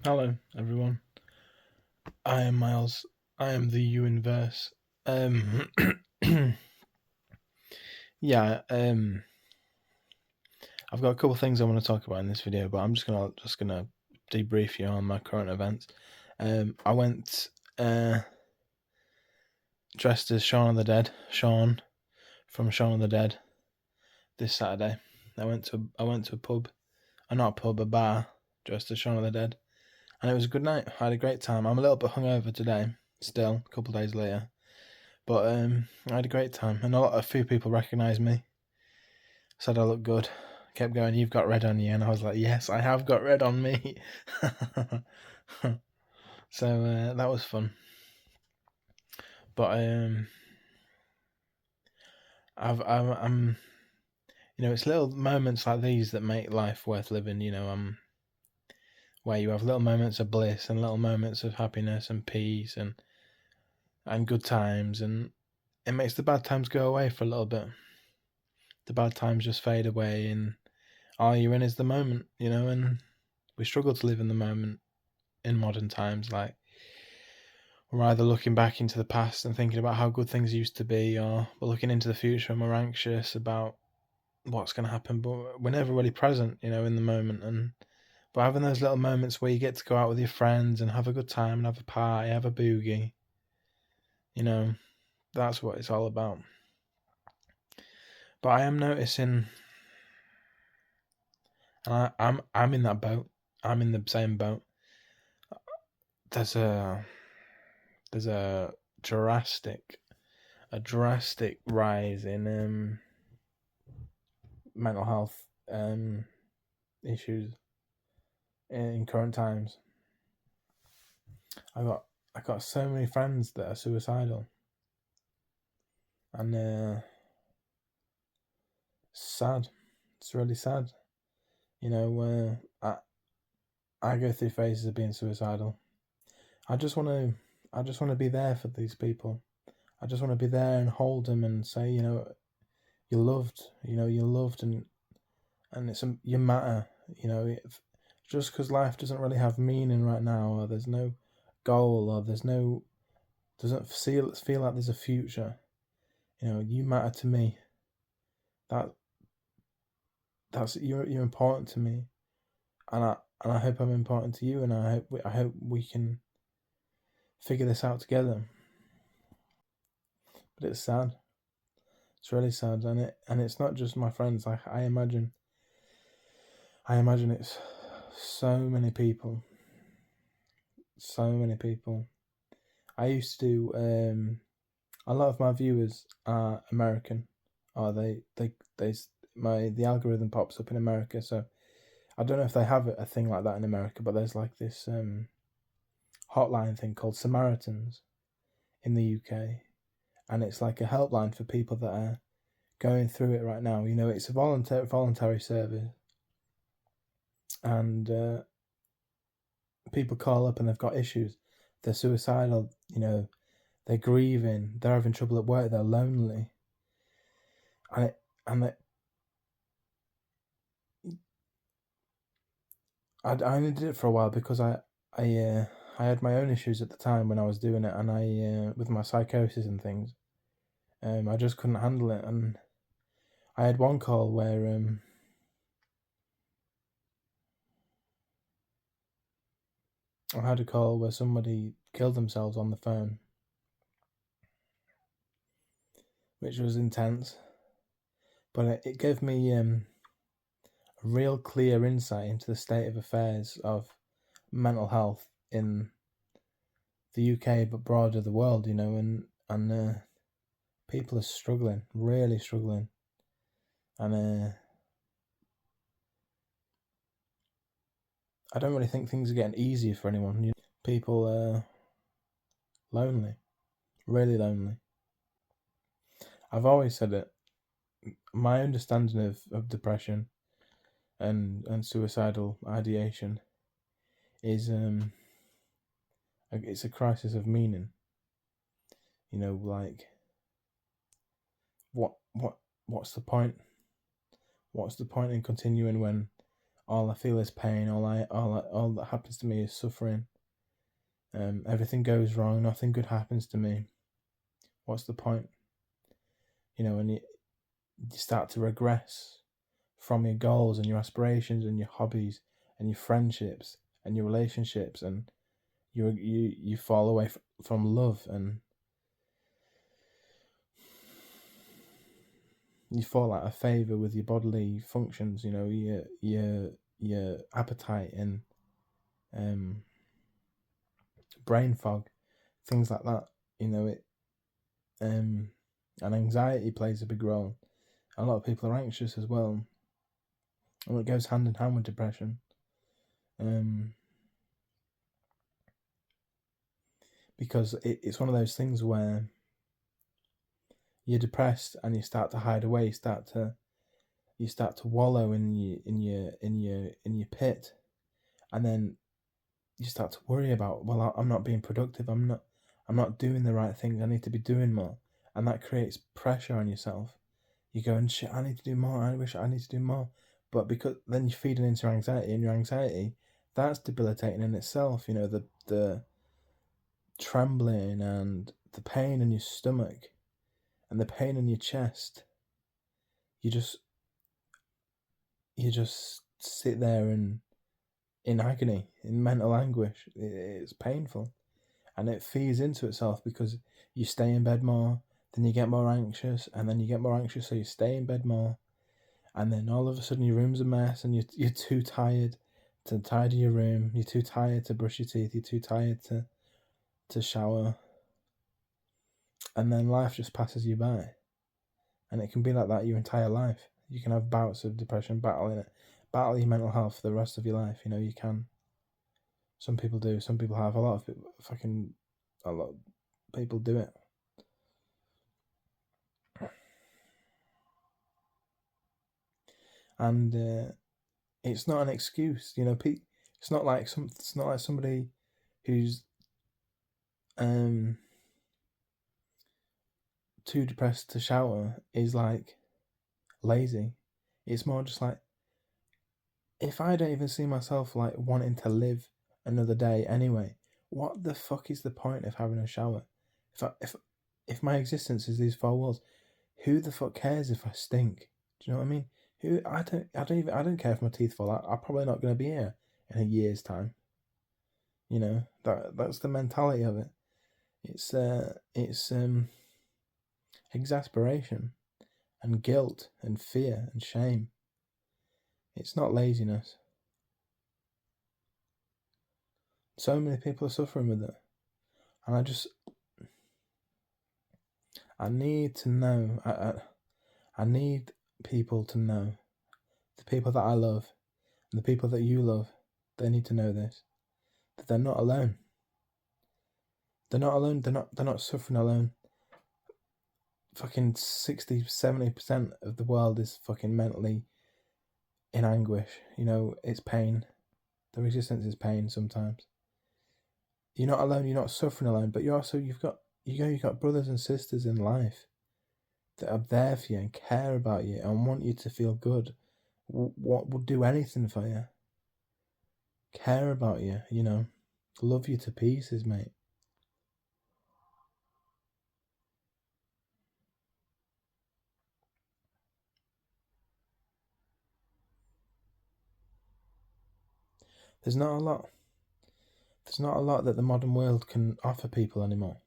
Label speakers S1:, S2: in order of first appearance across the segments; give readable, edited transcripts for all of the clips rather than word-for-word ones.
S1: Hello, everyone. I am Miles. I am the Universe. Um, yeah. I've got a couple of things I want to talk about in this video, but I'm just gonna debrief you on my current events. I went dressed as Shaun of the Dead, Shaun from Shaun of the Dead, this Saturday. I went to a pub, not a pub, a bar, dressed as Shaun of the Dead, and it was a good night. I had a great time. I'm a little bit hungover today, still, a couple of days later. But I had a great time, and a few people recognised me, said I looked good, kept going, "You've got red on you," and I was like, "Yes, I have got red on me." So that was fun. But I'm, it's little moments like these that make life worth living. Where you have little moments of bliss and little moments of happiness and peace and good times, and it makes the bad times go away for a little bit. The bad times just fade away, and all you're in is the moment, and we struggle to live in the moment in modern times. Like, we're either looking back into the past and thinking about how good things used to be, or we're looking into the future and we're anxious about what's going to happen, but we're never really present, in the moment. But having those little moments where you get to go out with your friends and have a good time and have a party, have a boogie, that's what it's all about. But I am noticing, and I'm in that boat. I'm in the same boat. There's a drastic rise in mental health issues in current times. I got so many friends that are suicidal, and sad. It's really sad. I go through phases of being suicidal. I just want to be there for these people. I just want to be there and hold them and say, you're loved. You're loved, and you matter. Just because life doesn't really have meaning right now, or there's no goal, or doesn't feel like there's a future. You matter to me. That's you're important to me, and I hope I'm important to you, and I hope we can figure this out together. But it's sad. It's really sad, and it's not just my friends. I imagine it's so many people. So many people. I used to a lot of my viewers are American. Or the algorithm pops up in America, so I don't know if they have a thing like that in America, but there's like this hotline thing called Samaritans in the UK, and it's like a helpline for people that are going through it right now. It's a voluntary service, and people call up and they've got issues. They're suicidal. They're grieving. They're having trouble at work. They're lonely, and I only did it for a while because I had my own issues at the time when I was doing it, and I with my psychosis and things, I just couldn't handle it. And I had one call where I had a call where somebody killed themselves on the phone, which was intense, but it gave me a real clear insight into the state of affairs of mental health in the UK, but broader the world. And people are struggling, really struggling, and I don't really think things are getting easier for anyone. People are lonely, really lonely. I've always said it. My understanding of depression and suicidal ideation is it's a crisis of meaning. Like, what's the point? What's the point in continuing when all I feel is pain. All that happens to me is suffering. Everything goes wrong. Nothing good happens to me. What's the point? And you start to regress from your goals and your aspirations and your hobbies and your friendships and your relationships, and you fall away from love, and you fall out of favor with your bodily functions. Your appetite and brain fog, things like that. And anxiety plays a big role. A lot of people are anxious as well, and it goes hand in hand with depression. Because it's one of those things where you're depressed and you start to hide away, you start to wallow in your pit, and then you start to worry about, well, I'm not being productive, I'm not doing the right things, I need to be doing more, and that creates pressure on yourself. You go, and shit, I need to do more, I wish I need to do more, but because then you're feeding into anxiety, and your anxiety, that's debilitating in itself. The trembling and the pain in your stomach and the pain in your chest, you just sit there in agony, in mental anguish. It's painful, and it feeds into itself because you stay in bed more, then you get more anxious, and then you get more anxious, so you stay in bed more, and then all of a sudden your room's a mess, and you're too tired to tidy your room, you're too tired to brush your teeth, you're too tired to shower, and then life just passes you by. And it can be like that your entire life. You can have bouts of depression, battle your mental health for the rest of your life. You can. Some people do. Some people have. A lot of people do it. And it's not an excuse. It's not like somebody who's too depressed to shower is like lazy. It's more just like, if I don't even see myself like wanting to live another day anyway, what the fuck is the point of having a shower? If my existence is these four walls, who the fuck cares if I stink? Do you know what I mean? I don't care if my teeth fall out. I'm probably not going to be here in a year's time. That's the mentality of it. It's exasperation and guilt and fear and shame. It's not laziness. So many people are suffering with it, and I need to know. I need people to know, the people that I love, and the people that you love. They need to know this, that they're not alone. They're not alone. They're not suffering alone. Fucking 60-70% of the world is fucking mentally in anguish. It's pain. Their existence is pain sometimes. You're not alone. You're not suffering alone. But you've got brothers and sisters in life that are there for you and care about you and want you to feel good. What would do anything for you? Care about you. Love you to pieces, mate. There's not a lot that the modern world can offer people anymore.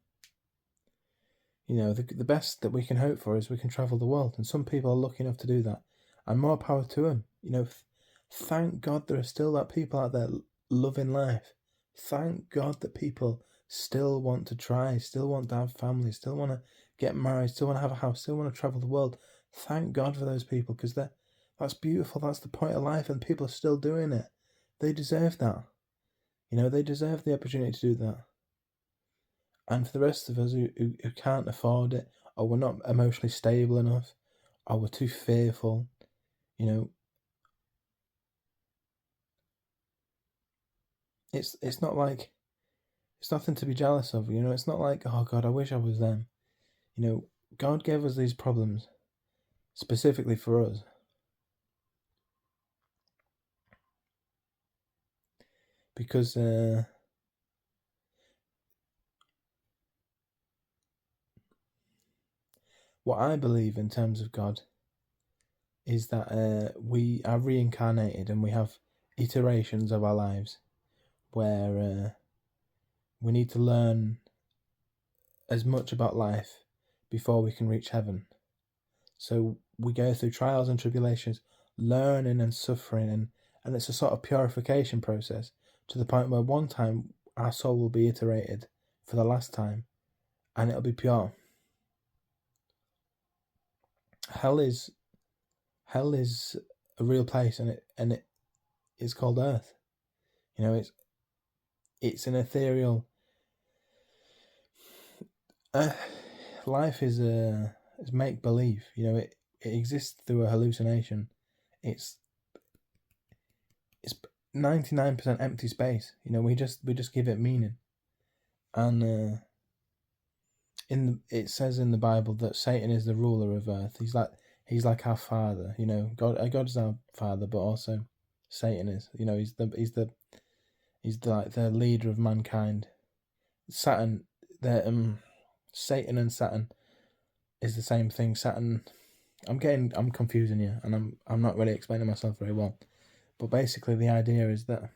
S1: The best that we can hope for is we can travel the world, and some people are lucky enough to do that, and more power to them. Thank God there are still that people out there loving life. Thank God that people still want to try, still want to have families, still want to get married, still want to have a house, still want to travel the world. Thank God for those people, because that's beautiful. That's the point of life, and people are still doing it. They deserve that. They deserve the opportunity to do that. And for the rest of us who can't afford it, or we're not emotionally stable enough, or we're too fearful, it's not like, it's nothing to be jealous of. It's not like, oh God, I wish I was them. God gave us these problems specifically for us. because what I believe in terms of God is that we are reincarnated and we have iterations of our lives where we need to learn as much about life before we can reach heaven. So we go through trials and tribulations, learning and suffering, and it's a sort of purification process to the point where one time our soul will be iterated for the last time and it'll be pure. Hell is a real place, and it is called Earth. You know, it's an ethereal. Life is make believe. You know, it exists through a hallucination. It's 99% empty space. You know, we just give it meaning, and it says in the Bible that Satan is the ruler of Earth. He's like our father. You know, God's our father, but also Satan is. You know, he's like the leader of mankind. Satan and Saturn is the same thing. Saturn, I'm confusing you, and I'm not really explaining myself very well. But basically, the idea is that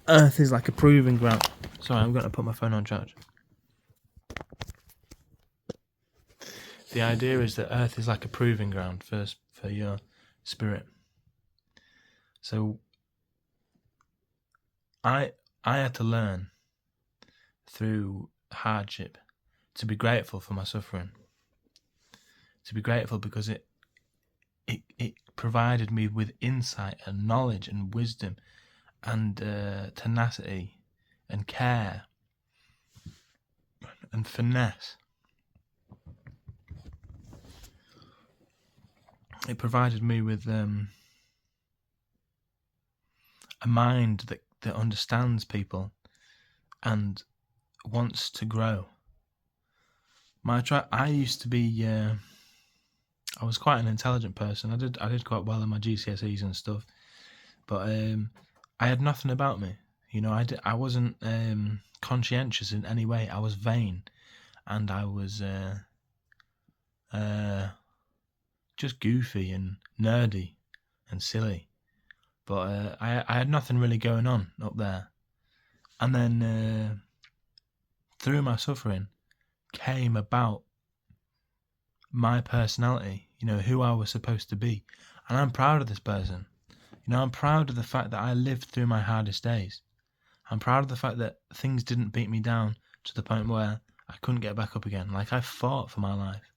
S1: Earth is like a proving ground. Sorry, I'm going to put my phone on charge. The idea is that Earth is like a proving ground first for your spirit. So I had to learn through hardship to be grateful for my suffering. To be grateful because it provided me with insight and knowledge and wisdom and tenacity and care and finesse. It provided me with a mind that understands people and wants to grow. I used to be. I was quite an intelligent person. I did quite well in my GCSEs and stuff, but I had nothing about me. You know, I wasn't conscientious in any way. I was vain, and I was just goofy and nerdy and silly. But I had nothing really going on up there. And then through my suffering came about my personality, you know, who I was supposed to be. And I'm proud of this person. You know, I'm proud of the fact that I lived through my hardest days. I'm proud of the fact that things didn't beat me down to the point where I couldn't get back up again. Like, I fought for my life.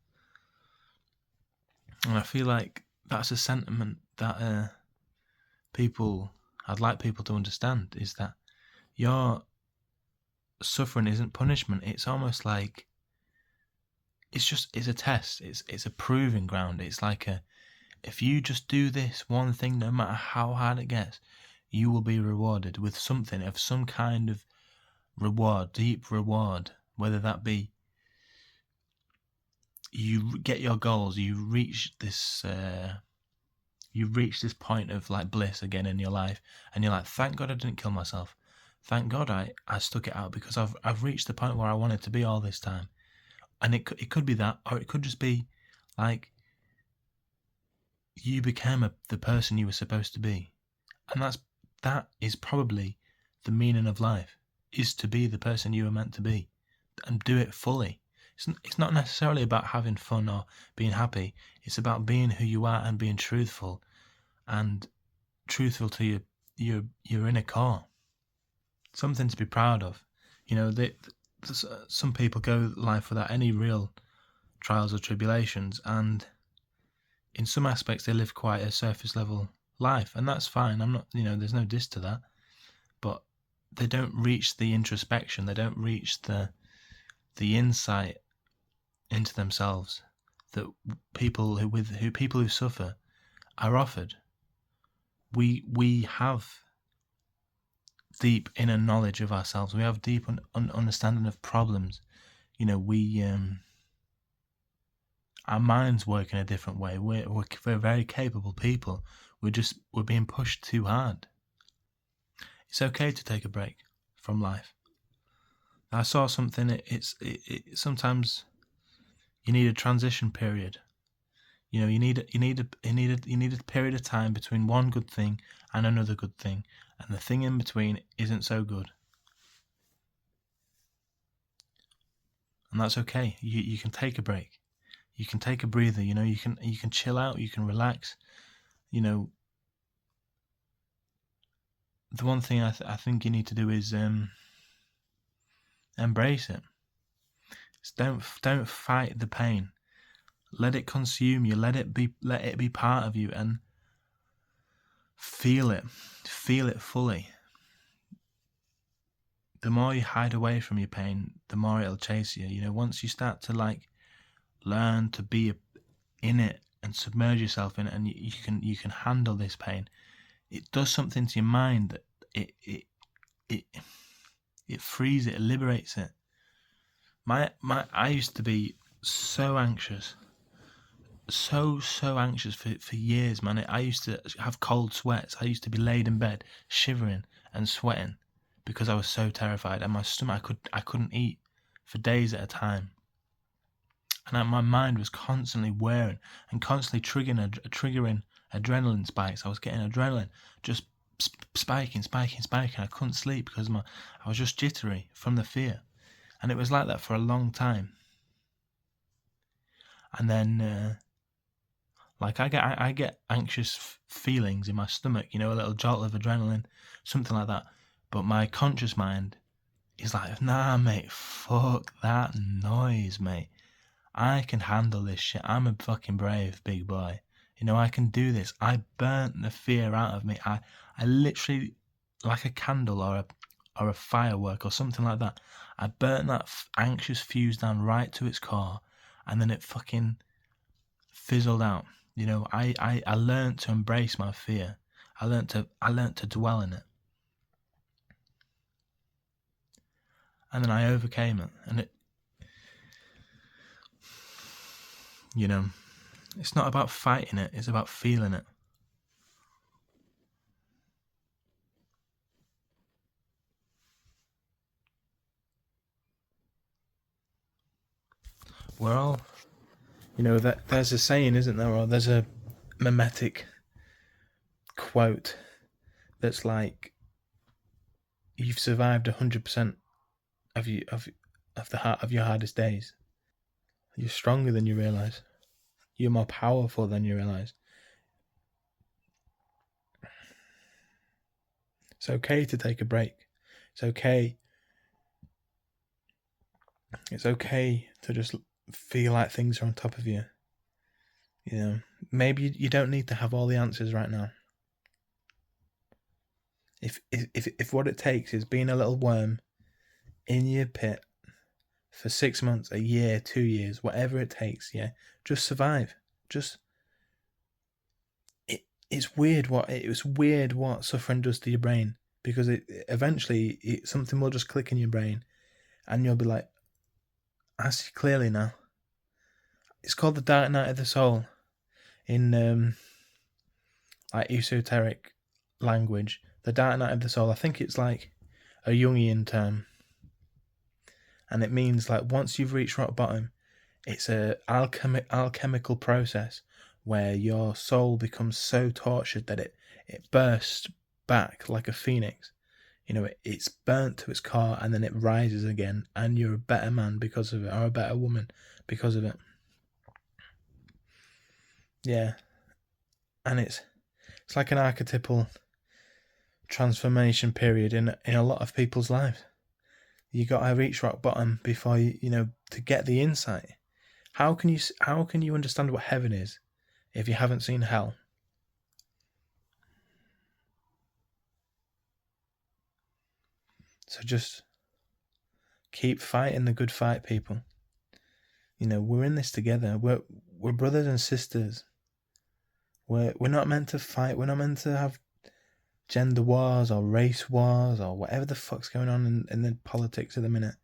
S1: And I feel like that's a sentiment that I'd like people to understand, is that your suffering isn't punishment. It's almost like it's a test. It's a proving ground. It's like if you just do this one thing, no matter how hard it gets, you will be rewarded with something of some kind of reward, deep reward, whether that be you get your goals, you reach this point of like bliss again in your life, and you're like, thank God I didn't kill myself. Thank God I stuck it out, because I've reached the point where I wanted to be all this time. And it could be that, or it could just be like you became the person you were supposed to be. And that is probably the meaning of life, is to be the person you were meant to be and do it fully. It's not necessarily about having fun or being happy. It's about being who you are and being truthful, and truthful to your inner core. Something to be proud of. You know, some people go life without any real trials or tribulations, and in some aspects they live quite a surface level life, and that's fine. I'm not, you know, there's no diss to that, but they don't reach the introspection. They don't reach the insight into themselves that people who suffer are offered. We have deep inner knowledge of ourselves. We have deep understanding of problems. You know, our minds work in a different way. We're very capable people. We're being pushed too hard. It's okay to take a break from life. I saw something. It sometimes you need a transition period. You know, you need a period of time between one good thing and another good thing, and the thing in between isn't so good. And that's okay. You can take a break. You can take a breather. You know, you can chill out. You can relax. You know, the one thing I think you need to do is embrace it. Don't fight the pain. Let it consume you. Let it be part of you, and feel it fully. The more you hide away from your pain, the more it'll chase you. You know, once you start to learn to be in it and submerge yourself in it, and you can handle this pain, it does something to your mind that it frees it, it liberates it. I used to be so anxious. So anxious for years, man. I used to have cold sweats. I used to be laid in bed shivering and sweating because I was so terrified, and my stomach, I couldn't eat for days at a time, and my mind was constantly wearing and constantly triggering adrenaline spikes. I was getting adrenaline just spiking. I couldn't sleep because I was just jittery from the fear, and it was like that for a long time. And then I get anxious feelings in my stomach, you know, a little jolt of adrenaline, something like that. But my conscious mind is like, nah, mate, fuck that noise, mate. I can handle this shit. I'm a fucking brave big boy. You know, I can do this. I burnt the fear out of me. I literally, like a candle or a firework or something like that, I burnt that anxious fuse down right to its core, and then it fucking fizzled out. You know, I learned to embrace my fear. I learned to dwell in it. And then I overcame it. And it, you know, it's not about fighting it, it's about feeling it. We're all, you know, there's a saying, isn't there? Or there's a mimetic quote that's like, you've survived 100% of your hardest days. You're stronger than you realize. You're more powerful than you realize. It's okay to take a break. It's okay. It's okay to just feel like things are on top of you. You know, maybe you don't need to have all the answers right now. If what it takes is being a little worm in your pit for 6 months, a year, 2 years, whatever it takes, yeah, just survive. Just it's weird what suffering does to your brain, because eventually something will just click in your brain, and you'll be like, I see clearly now. It's called the dark night of the soul in like esoteric language. The dark night of the soul. I think it's like a Jungian term, and it means like once you've reached rock bottom, it's a alchemical process where your soul becomes so tortured that it bursts back like a phoenix. You know, it's burnt to its core, and then it rises again, and you're a better man because of it, or a better woman because of it. Yeah, and it's like an archetypal transformation period in a lot of people's lives. You got to reach rock bottom before you know, to get the insight. How can you understand what heaven is if you haven't seen hell? So just keep fighting the good fight, people. You know, we're in this together. We're brothers and sisters. We're not meant to fight. We're not meant to have gender wars or race wars or whatever the fuck's going on in the politics at the minute.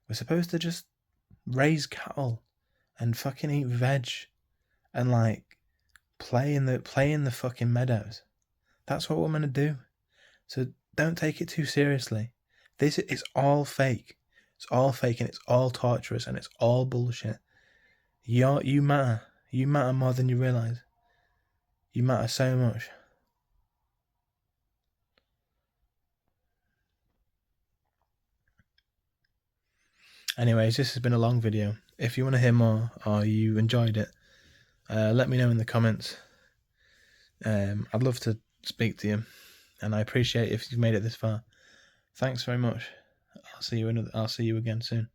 S1: We're supposed to just raise cattle and fucking eat veg and like play in the fucking meadows. That's what we're meant to do. So don't take it too seriously. This is all fake. It's all fake and it's all torturous and it's all bullshit. You matter. You matter more than you realise. You matter so much. Anyways, this has been a long video. If you want to hear more or you enjoyed it, let me know in the comments. I'd love to speak to you, and I appreciate if you've made it this far. Thanks very much. I'll see you again soon.